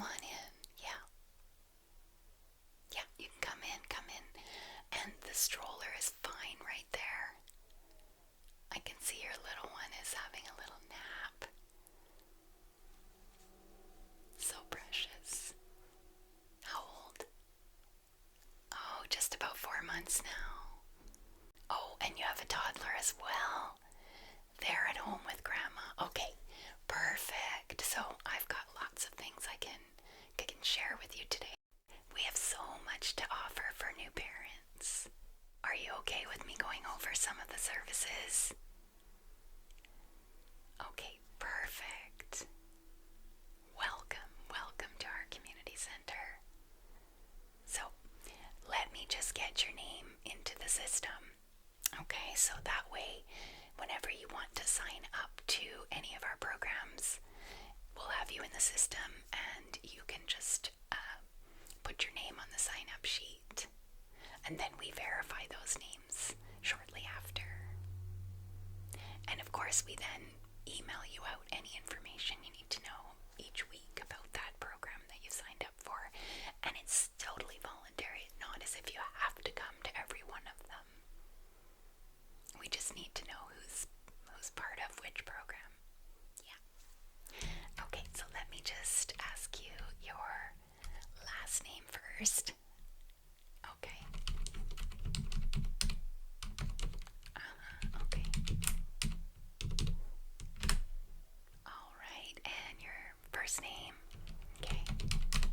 come on in. Yeah. Yeah, you can come in, come in. And the stroller is fine right there. I can see your little one is having a little nap. So precious. How old? Oh, just about 4 months now. Oh, and you have a toddler as well. They're at home with grandma. Okay, perfect. So I've got lots of things I can share with you today. We have so much to offer for new parents. Are you okay with me going over some of the services? Okay, perfect. Welcome to our community center. So, let me just get your name into the system. Okay, so that way, whenever you want to sign up to any of our programs, we'll have you in the system and you can just put your name on the sign-up sheet. And then we verify those names shortly after. And of course, we then email you out any information you need to know each week about that program that you signed up for. And it's totally voluntary, not as if you have to come to every one of them. We just need to know who's part of which program. Yeah. Okay, so let me just ask you your last name first. Okay. Okay. All right, and your first name? Okay,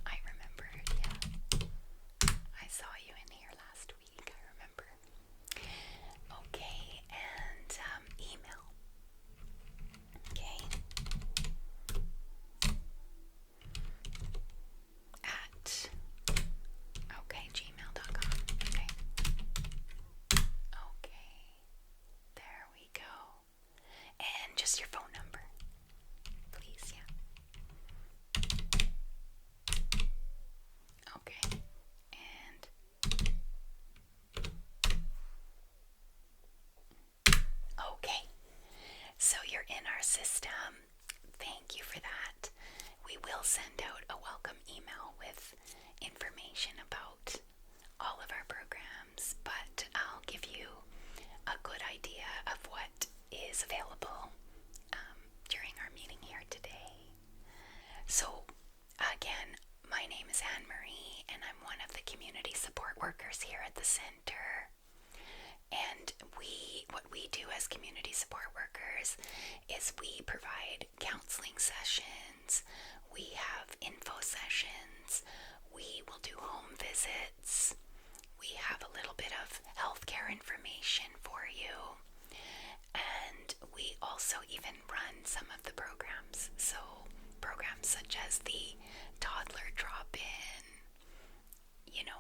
I remember, yeah. I saw you in here last week, I remember. Okay, and email. Okay. At, okay, gmail.com. Okay. Okay, there we go. And just your phone number, please, yeah. Okay, and okay, so you're in our system. Thank you for that. We will send out a welcome email with information about all of our programs, but I'll give you a good idea of what is available during our meeting here today. So, again, my name is Anne Marie, and I'm one of the community support workers here at the center. And what we do as community support workers is we provide counseling sessions, we have info sessions, we will do home visits, we have a little bit of healthcare information for you, and we also even run some of the programs. So programs such as the toddler drop-in,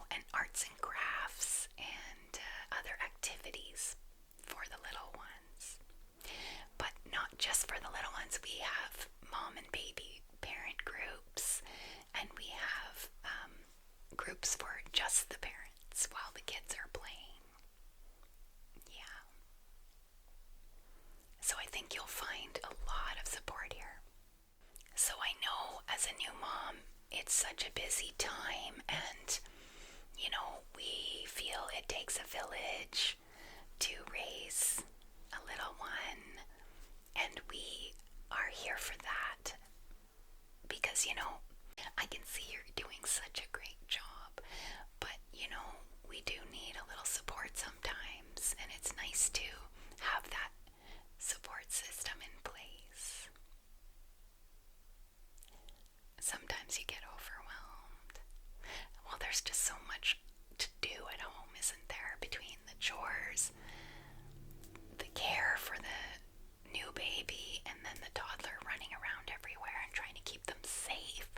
and arts and crafts and other activities for the little ones. But not just for the little ones. We have mom and baby parent groups, and we have groups for just the parents while the kids are playing. Yeah. So I think you'll find a lot of support here. So I know as a new mom, it's such a busy time, and we feel it takes a village to raise a little one, and we are here for that because, I can see you're doing such a great job, but, we do need a little support sometimes, and it's nice to have that support system in place. Sometimes you get overwhelmed. Well, there's just so much to do at home, isn't there? Between the chores, the care for the new baby, and then the toddler running around everywhere and trying to keep them safe.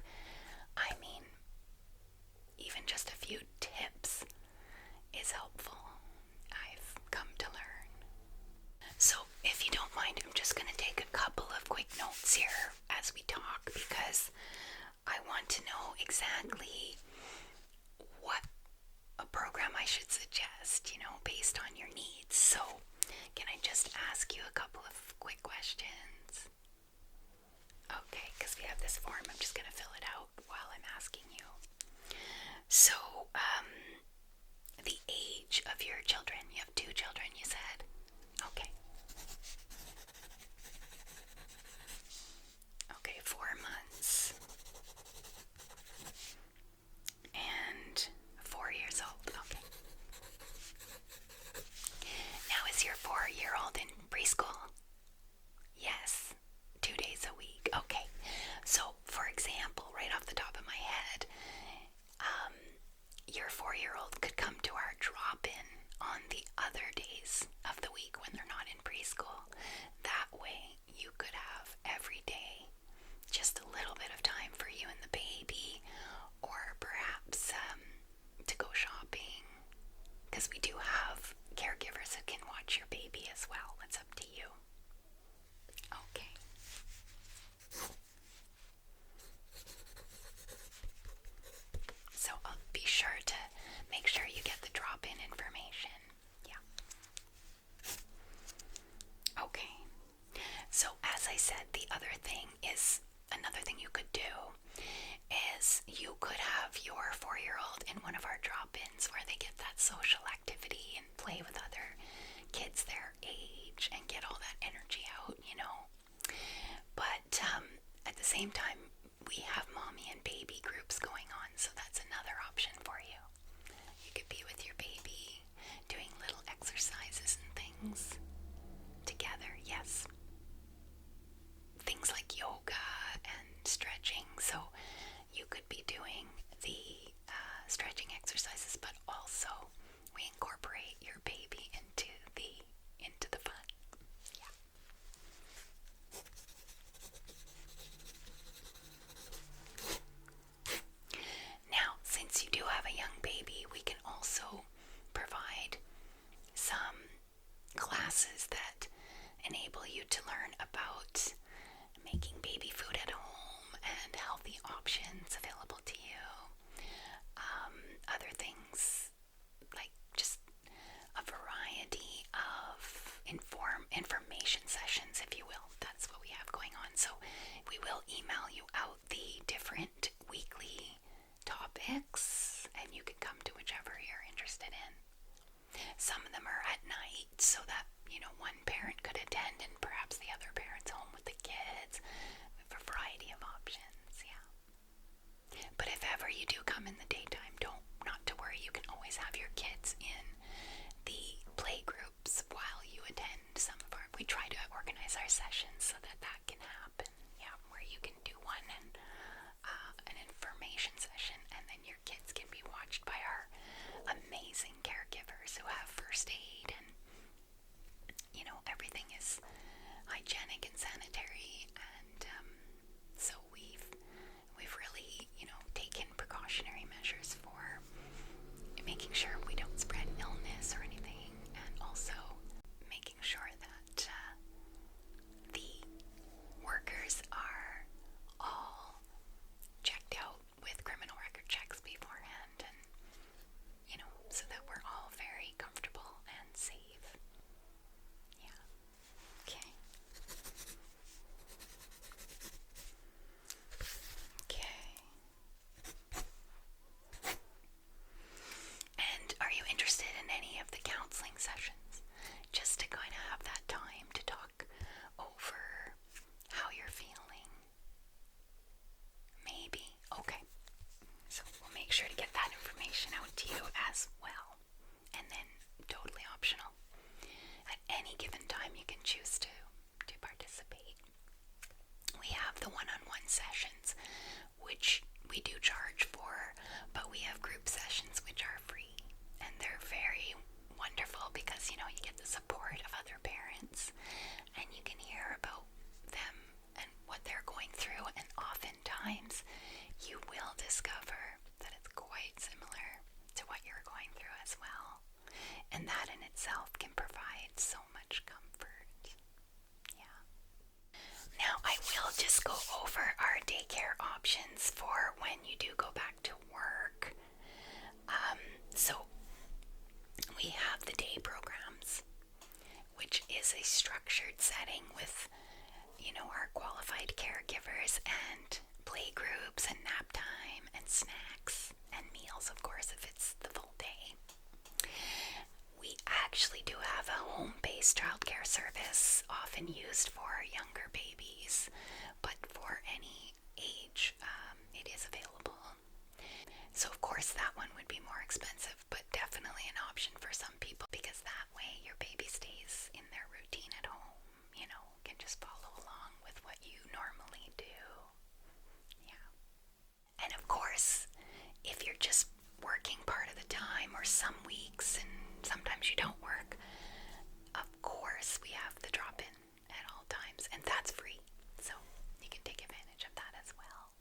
I said, the other thing is, another thing you could do is you could have your 4-year-old in one of our drop-ins where they get that social activity and play with other kids their age and get all that energy out, you know. But at the same time, we have mommy and baby groups going on, so that's another option for you. You could be with your baby doing little exercises and things together, yes. Things like yoga and stretching, so you could be doing the stretching exercises, but also we incorporate your baby into the fun. Yeah. Now, since you do have a young baby, we can also provide some classes that enable you to learn about making baby food at home and healthy options available to you. Other things like just a variety of information sessions, if you will. That's what we have going on. So we will email you out the different weekly topics, and you can come to whichever you're interested in. Some of them are at night, so that, you know, one parent could attend and perhaps the other parent's home with the kids. We have a variety of options, yeah. But if ever you do come in the daytime, not to worry, you can always have your kids in the play groups while you attend some of our, we try to organize our sessions so that can happen, yeah, where you can do one and an information session, and then your kids can be watched by our amazing caregivers who have first aid, and you know, everything is hygienic and sanitary, and so we've really, you know, taken precautionary measures for making sure we don't spread illness or anything, and also making sure that the workers are all checked out with criminal record checks beforehand, and you know, so that we're all very comfortable and safe. Yeah. Okay. Okay. And are you interested in any of the counseling sessions? Just to kind of have that time to talk over how you're feeling? Maybe. Okay. So we'll make sure to get that information out to you as well. And then totally optional. At any given time you can choose to participate. We have the one-on-one sessions, which we do charge for, but we have group sessions which are free. And they're very wonderful because, you know, you get the support of other parents and you can hear about them and what they're going through, and oftentimes you will discover that it's quite similar to what you're going through as well. And that in itself can provide so much comfort. Yeah. Now I will just go over our daycare options for when you do go back to work. So we have the day programs, which is a structured setting with, you know, our qualified caregivers and play groups and nap time and snacks and meals, of course, if it's the full day. We actually do have a home-based childcare service, often used for younger babies, but for any age, it is available. So of course that one would be more expensive, but definitely an option for some people, because that way your baby stays in their routine at home, you know, can just follow along with what you normally do. Yeah. And of course, if you're just working part of the time, or some weeks and sometimes you don't work, of course we have the drop-in at all times, and that's free, so you can take advantage of that as well.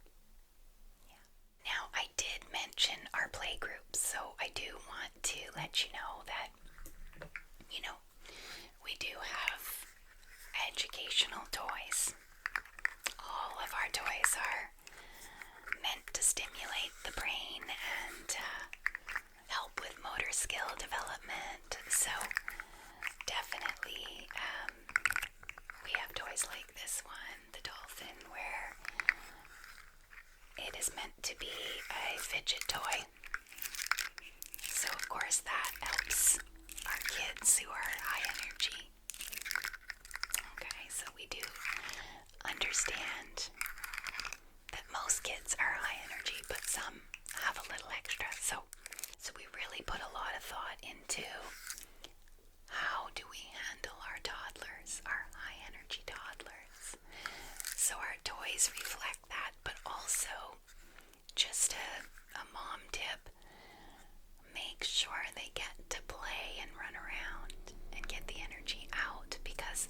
Yeah. Now, I did mention our play groups, so I do want to let you know that, you know, we do have educational toys. All of our toys are meant to stimulate the brain and help with motor skill development, so definitely we have toys like this one, the dolphin, where it is meant to be a fidget toy. So of course that helps our kids who are high energy. Okay, so we do understand that most kids are high energy, but some have a little extra. So we really put a lot of thought into how do we handle our toddlers, our high energy toddlers. So our toys reflect that, but also just a mom tip, make sure they get to play and run around and get the energy out, because,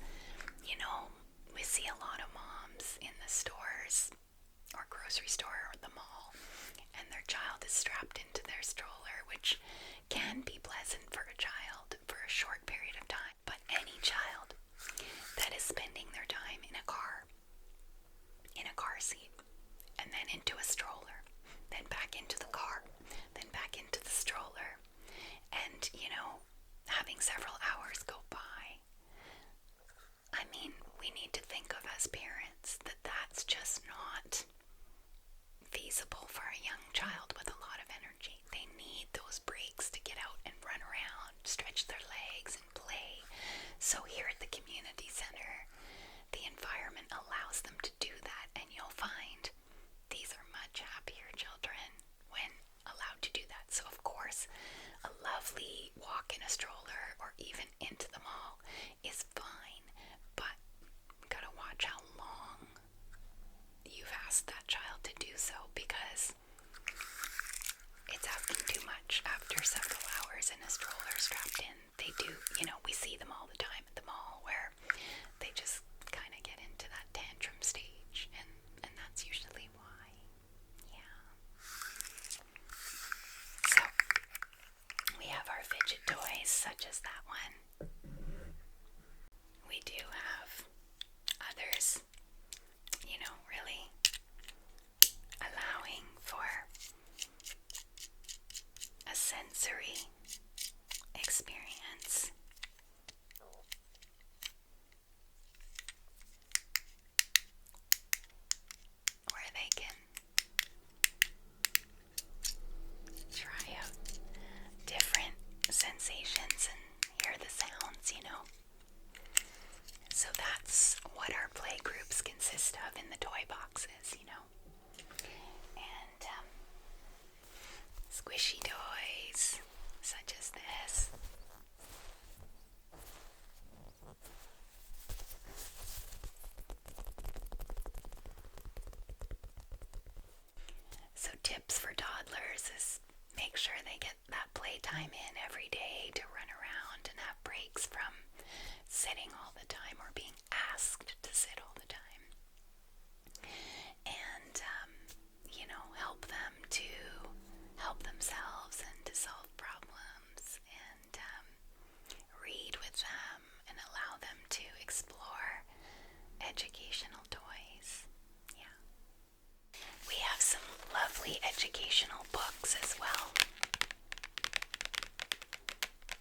you know, we see a lot of moms in the stores or grocery store or the mall, and their child is strapped into their stroller, which can be pleasant for a child for a short period of time. But any child that is spending their time in a car seat, and then into a stroller, then back into the car, then back into the stroller, and, you know, having several hours go by, I mean, we need to think of as parents that that's just not feasible for a young child with a lot of energy. They need those breaks to get out and run around, stretch their legs, and play. So here at the community center, the environment allows them to do that, and you'll find these are much happier children when allowed to do that. So of course, a lovely walk in a stroller or even into the mall is fine, but gotta watch how long you've asked that child to do so, because it's asking too much after several hours in a stroller strapped in. They do, you know, we see them all the time at the mall where they just kind of get into that tantrum stage, and that's usually why. Yeah. So, we have our fidget toys, such as that one. We do have others, you know, really allowing for a sensory experience. Where they can try out different sensations and hear the sounds, you know. So that's what our play groups consist of in the toy boxes, you know. And squishy toys, such as this. So tips for toddlers is make sure they get that playtime in every day to run around and have breaks from sitting all the time or being asked to sit all the time. And, you know, help them to help themselves and to solve problems, and read with them and allow them to explore educational toys. Yeah. We have some lovely educational books as well,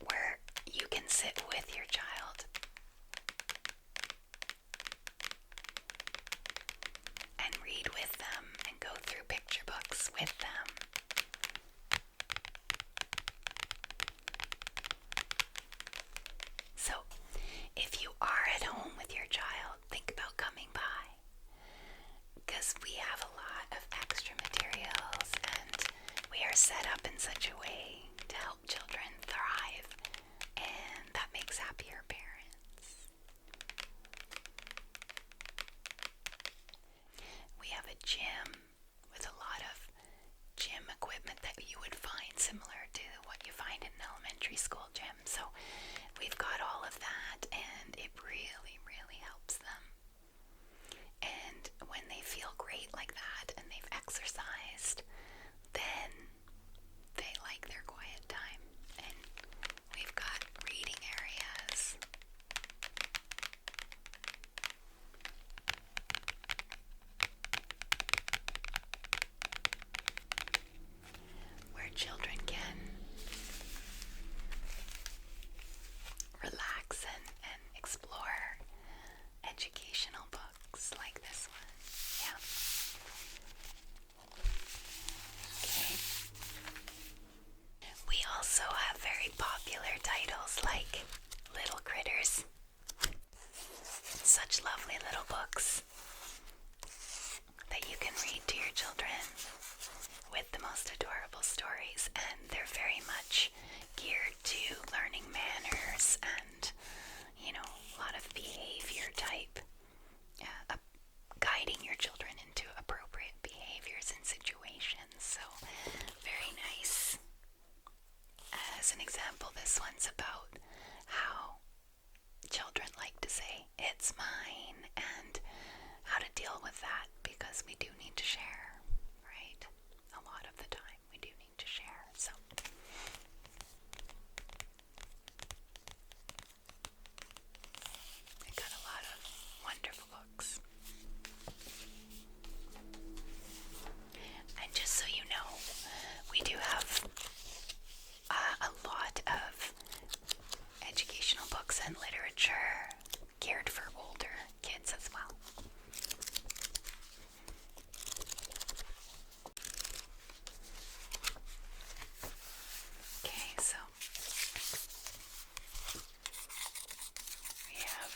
where you can sit with your child and read with them and go through picture books with them. So, if you are at home with your child, think about coming by, because we have a lot of extra materials, and we are set up in such a way to help children thrive, and that makes happier parents. We have a gym with a lot of gym equipment that you would find similar to what you find in an elementary school gym. So we've got all of that, and it really, really helps them. And when they feel great like that and they've exercised, then they like their quiet time. And that because we do need to share, right? A lot of the time we do need to share. So we got a lot of wonderful books. And just so you know, we do have a lot of educational books and literature geared for older kids as well. Okay, so we have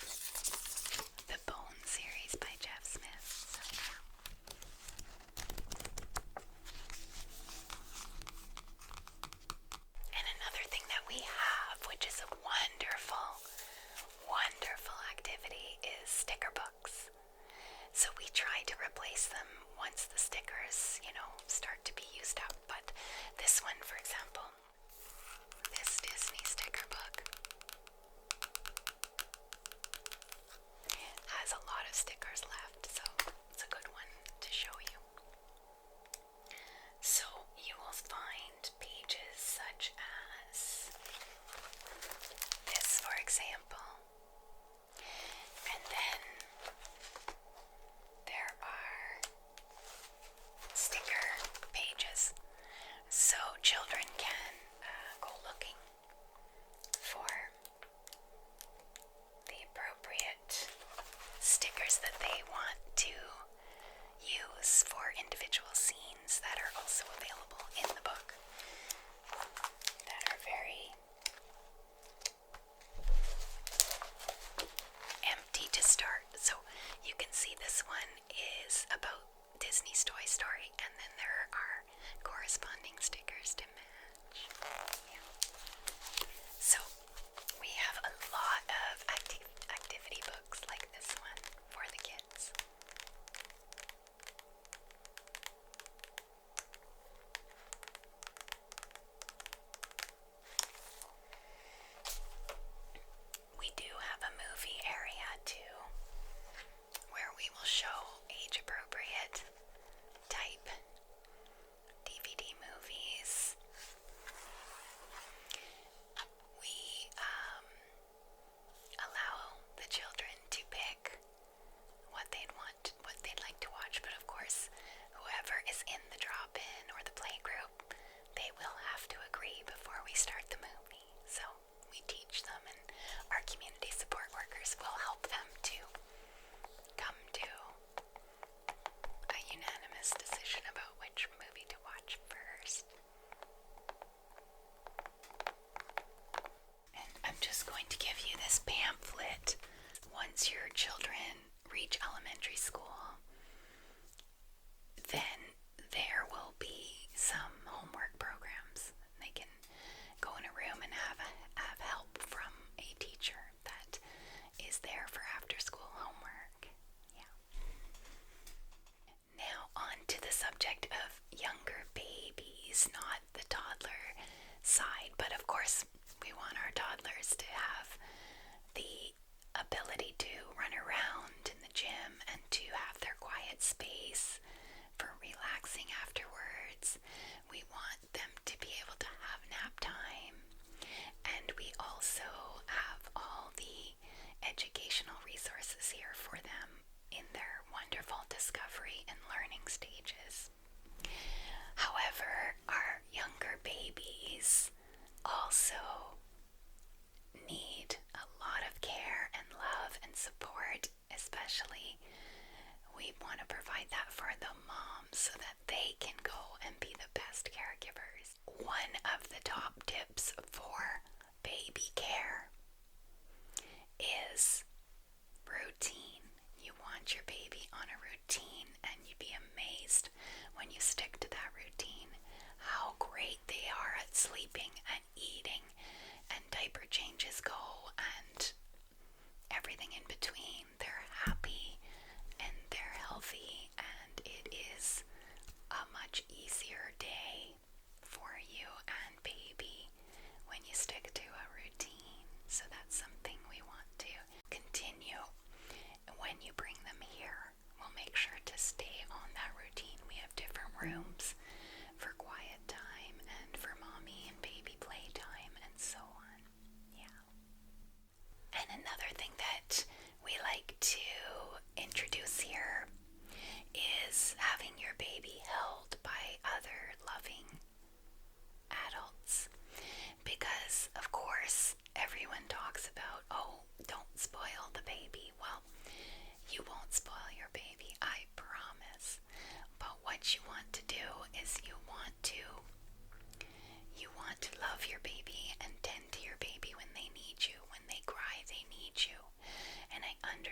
the Bone series by Jeff Smith. So, yeah. And another thing that we have, which is a wonderful, wonderful activity, is sticker books. So we try to replace them once the stickers, start to be used up. But this one, for example, this Disney sticker book has a lot of stickers left, so it's a good one to show you. So you will find pages such as this, for example, and then there are sticker pages, so children can go looking for the appropriate stickers that they want to use for individual scenes that are also available in the book, that are very empty to start. So you can see this one is about Disney's Toy Story, and then there are corresponding stickers to match. Yeah. So we have a lot of activity books like this one for the kids. We do have a movie area too, where we will show age-appropriate type DVD movies. We allow the children to pick what they'd like to watch, but of course, whoever is in the drop-in or the play group, they will have to agree before we start the movie. So we teach them, and our community support workers will help them to come to a unanimous decision about which movie to watch first. And I'm just going to give you this pamphlet. Once your children reach elementary school, then there will be some homework programs. They can go in a room and have help from a teacher that is there for after school homework. Yeah. Now on to the subject of younger babies, not the toddler side, but of course we want our toddlers to have the ability to run around in the gym and to have their quiet space for relaxing afterwards. We want them to be able to have nap time, and we also have all the educational resources here for them in their wonderful discovery and learning stages. However, our younger babies also need a lot of care and love and support. Especially we want to provide that for the moms so that they can go and be the best caregivers. One of the top tips for baby care is routine. You want your baby on a routine, and you'd be amazed when you stick to that routine how great they are at sleeping and eating, and diaper changes go, and everything in between. They're happy and they're healthy, and it is a much easier day for you and baby when you stick to a routine. So that's something we want to continue. When you bring them here, we'll make sure to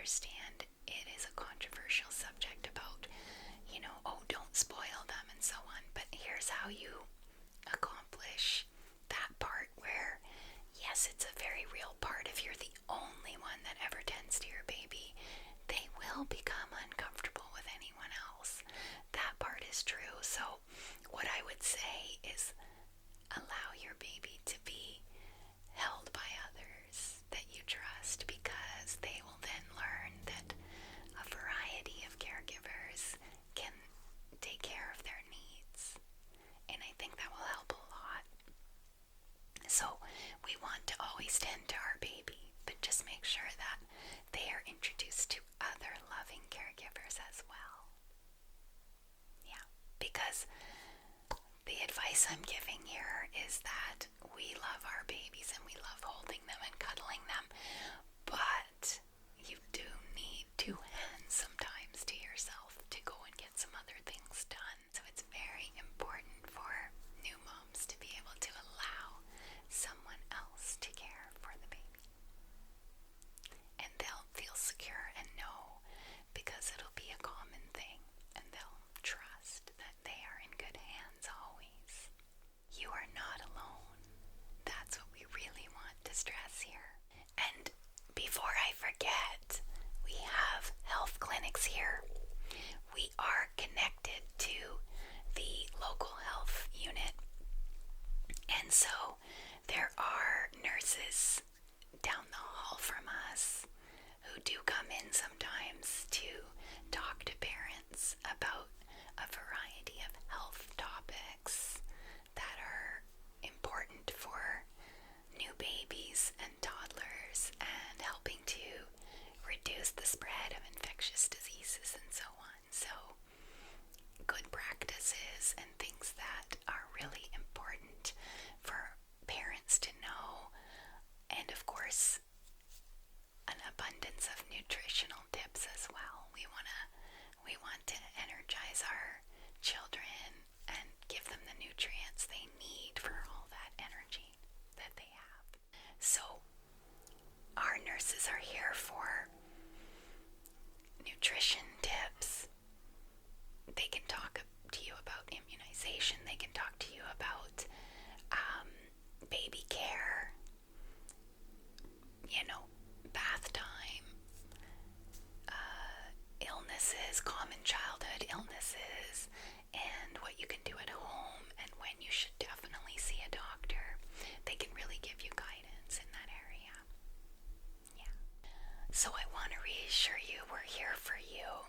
understand it is a controversial subject about, oh, don't spoil them and so on. But here's how you accomplish that part where, yes, it's a very real part. If you're the only one that ever tends to your baby, they will become uncomfortable with anyone else. That part is true. So what I would say is allow your baby to be held by others that you trust, because they will then learn that a variety of caregivers can take care of their needs. And I think that will help a lot. So we want to always tend to our baby, but just make sure that they are introduced to other loving caregivers as well. Yeah, because the advice I'm giving here is that we love our babies and we love holding them and cuddling them, but you do need 2 hands sometimes to yourself to go and get some other things done. So it's very important for new moms to be able to allow someone else to care for the baby. And they'll feel secure and know, because it'll be a common thing, and they'll trust that they are in good hands always. You are not alone. That's what we really want to stress here. And before I forget, we have health clinics here. We are connected to the local health unit, and so there are nurses down the hall from us who do come in sometimes to talk to parents about a variety of health topics that are important for new babies and toddlers, and helping to reduce the spread of infectious diseases and so on. So good practices and things that are really important for parents to know, and of course an abundance of nutritional tips as well. We want to energize our children and give them the nutrients they need for all that energy that they have. So our nurses are here for nutrition tips. They can talk to you about immunization. They can talk to you about baby care, bath time, illnesses, common childhood illnesses, and what you can do at home, and when you should definitely see a doctor. They can really give you guidance in that area. Yeah. So I want to reassure you, we're here for you.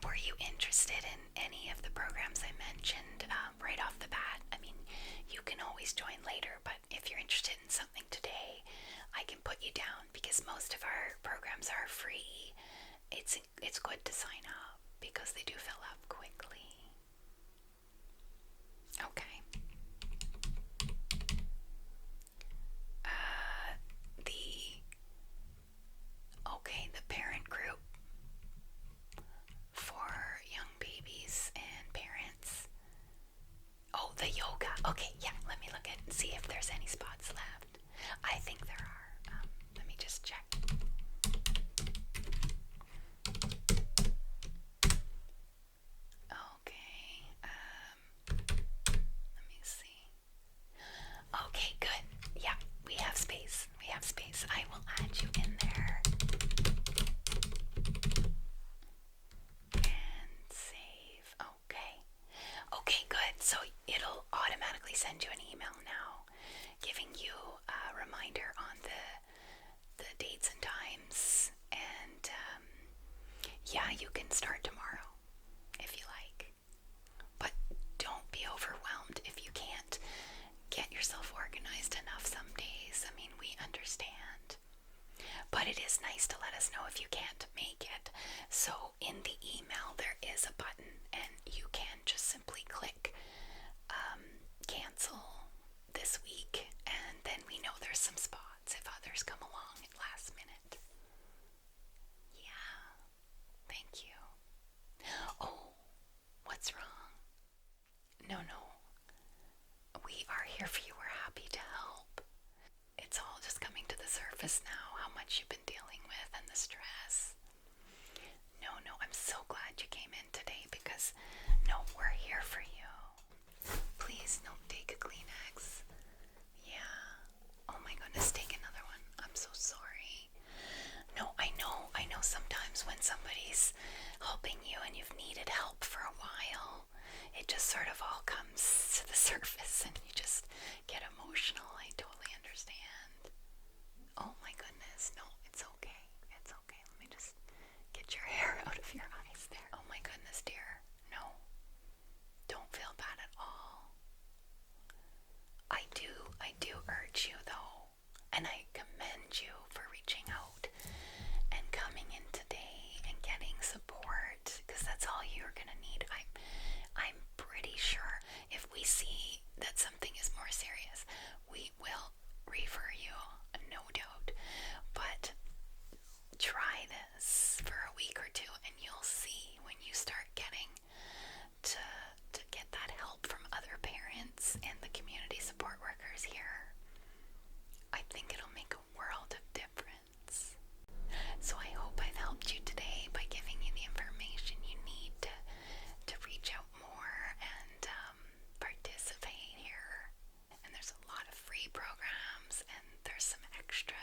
Were you interested in any of the programs I mentioned right off the bat? I mean, you can always join later, but if you're interested in something today, I can put you down, because most of our programs are free. It's good to sign up because they do fill up quickly. Okay. The parent group for young babies and parents. Oh, the yoga. Okay, yeah, let me look at and see if there's any spots left. I think there are. Let me just check. Okay, let me see. Okay, good. Yeah, we have space. I will add you in there. And save. Okay, good. So it'll automatically send you an email now, giving you a reminder on the dates and times. And yeah, you can start tomorrow if you like. But don't be overwhelmed if you can't get yourself organized enough some days. I mean, we understand. But it is nice to let us know if you can't make it. So in the email there is a button, and you can just simply click cancel this week, and then we know there's some spots if others come along at last minute. Yeah, thank you. Oh, what's wrong? No, we are here for you. We're happy to help. It's all just coming to the surface now, how much you've been dealing with and the stress. it just sort of all comes to the surface and you just get emotional. I totally understand. Oh my goodness, no, it's okay. It's okay. Let me just get your hair out of your eyes there. Oh my goodness, dear. No, don't feel bad at all. I do urge you though, and I commend you for reaching out and coming in today and getting support, because that's all you're gonna need. I'm pretty sure if we see that something is more serious, we will refer you, no doubt. But try this for a week or two and you'll see when you start getting to get that help from other parents and the community support workers here. I think it'll make a world of difference. So I hope I've helped you today by giving you the information you need to reach out more and participate here. And there's a lot of free programs and there's some extra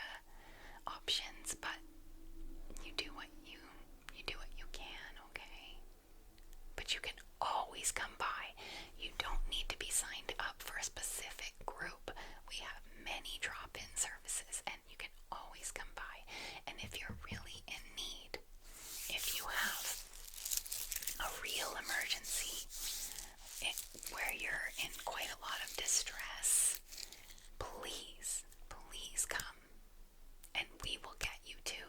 options, but you do what you can, okay? But you can always come by. You don't need to be signed up for a specific group. We have many drop-in services and you can always come by. And if you're really in need, if you have a real emergency where you're in quite a lot of distress, please come and we will get you to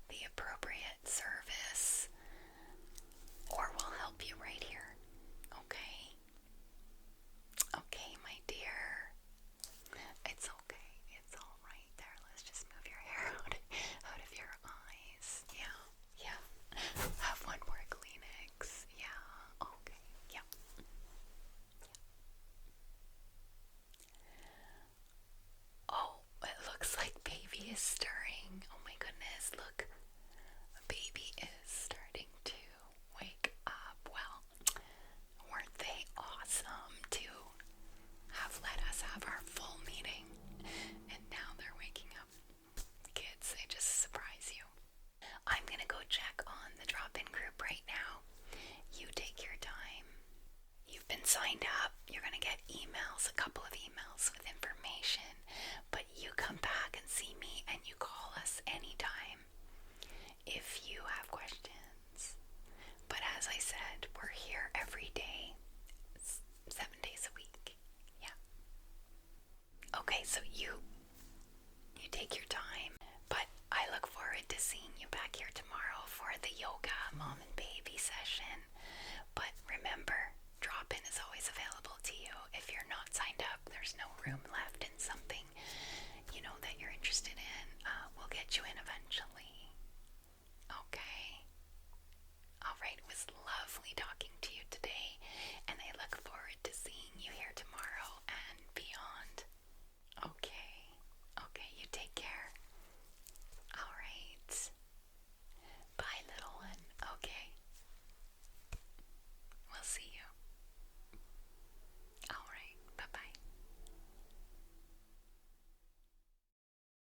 the appropriate service, or we'll help you right here. Okay? Okay, my dear. It's okay. It's all right there. Let's just move your hair out of your eyes. Yeah. Have one more Kleenex. Yeah. Okay. Yeah. Oh, it looks like baby is stirring. Oh my goodness, look. Baby is starting to wake up. Well, weren't they awesome to have let us have our full meeting? And now they're waking up. Kids, they just surprise you. I'm gonna go check on the drop-in group right now. You take your time. You've been signed up. You're gonna get emails, a couple of emails with information, but you come back and see me and you call us anytime if you have questions. But as I said, we're here every day, 7 days a week. Yeah. Okay, so you take your time, but I look forward to seeing you back here tomorrow for the yoga mom and baby session. But remember, drop-in is always available to you. If you're not signed up, there's no room left in something, that you're interested in.